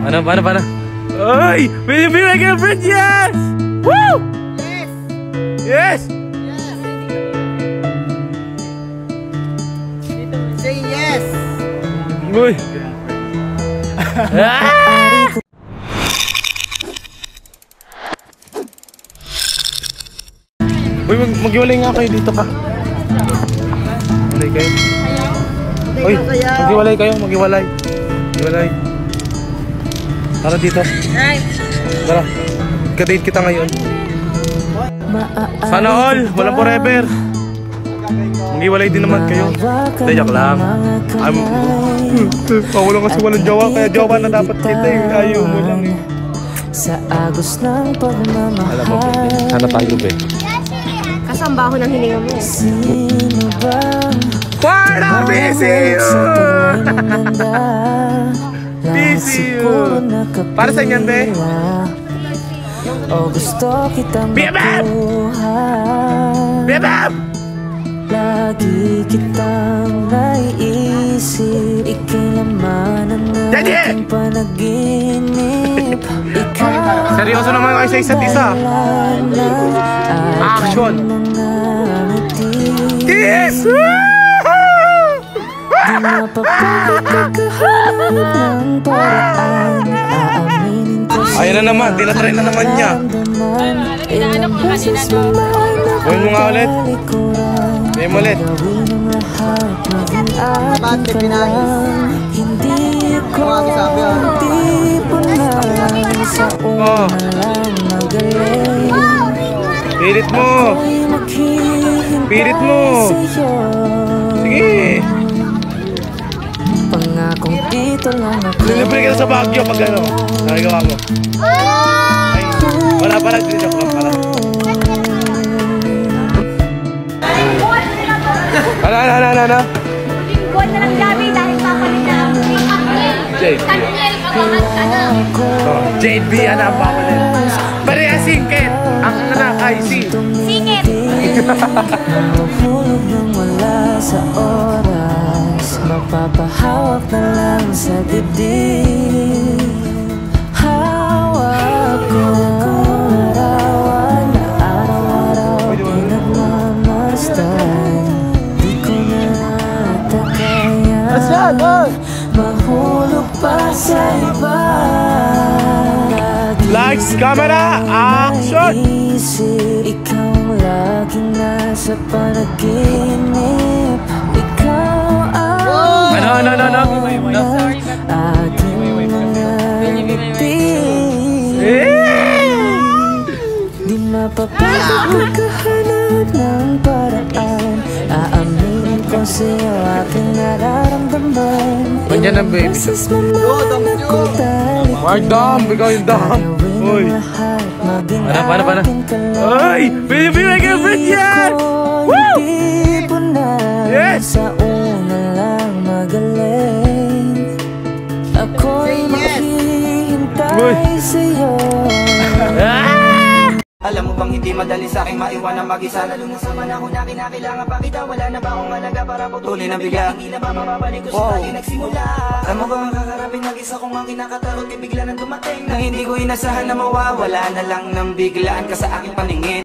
Paano? Ay! Will you be my girlfriend? Yes! Woo! Yes! Say yes! Uy! Uy, maghiwalay nga kayo dito ka. Maghiwalay kayo. Uy, maghiwalay. Maghiwalay. Tara dito. Tara. Ka-date kita ngayon. Sana all, walang forever. Maghiwalay din naman kayo. Hindi, joke lang. Wala kasi walang jowa, kaya jowa na dapat kita eh. Ayaw mo lang eh. Sa agos ng pagmamahal. Alam mo, sana tayo be. Kasambaho ng hininga mo. Sino ba? Para busy you! Busy you! Para sa inyan be? O gusto kitang makuha. Bebab! Lagi kitang naiisip. Ikailaman ang aking panaginip. Ikaw seryoso naman kayo sa isa't isa. Action! Kiss! Di mapapagkakahanap ng paraan. Aaminin ko sa'yo. Ayan na naman, tinatry na naman niya. Ilang beses naman Gawin mo nga ulit. Gawin mo ulit. Ba't may pinahis? Hindi ko tipo na sa una lang magaling. Pilit mo. Pilit mo. Sige. Pangakong dito lang ako. Lilibre kita sa Baguio pag ano. Nagagawa mo. Ay, wala pa lang. Joke lang pala. Ano? Lingkod na ng gabi dahil papalit na lang. Daniel, JB, ano ang papalit? Pareha singkit. Ang nanakay si singit. Mahulog nang wala sa oras. Mapapahawak na lang sa dibdib. Hawak ko larawan na araw-araw pinagmamasdan. Di ko na takayan mahulog pa sa iba. lights, camera, action! Ikaw ang laging nasa panaginip. Ikaw ang aking mga ngiti. Di mapapagkakahanap ng paraan. Aaminin ko sa'yo aking nararamdaman. Nandiyan na baby. Mark Dam, ikaw yung Dam. Uy. Paano? Ay! Will you be my girlfriend? Yes! Woo! Yes! Sa una lang magaling. Ako'y maghihintay sa'yo. Alam mo bang hindi madali sa'king maiwan ang mag-isa. Lalo na sa manahon na kinakailangan pa kita. Wala na ba akong alaga para putulin ang bigla? Hindi na ba mababalik ko sa lagi nagsimula? Alam mo ba ang kakarapin mag-isa kung ang kinakatarot? Bigla nang dumating na hindi ko inasahan na mawawala na lang ng biglaan ka sa aking paningin.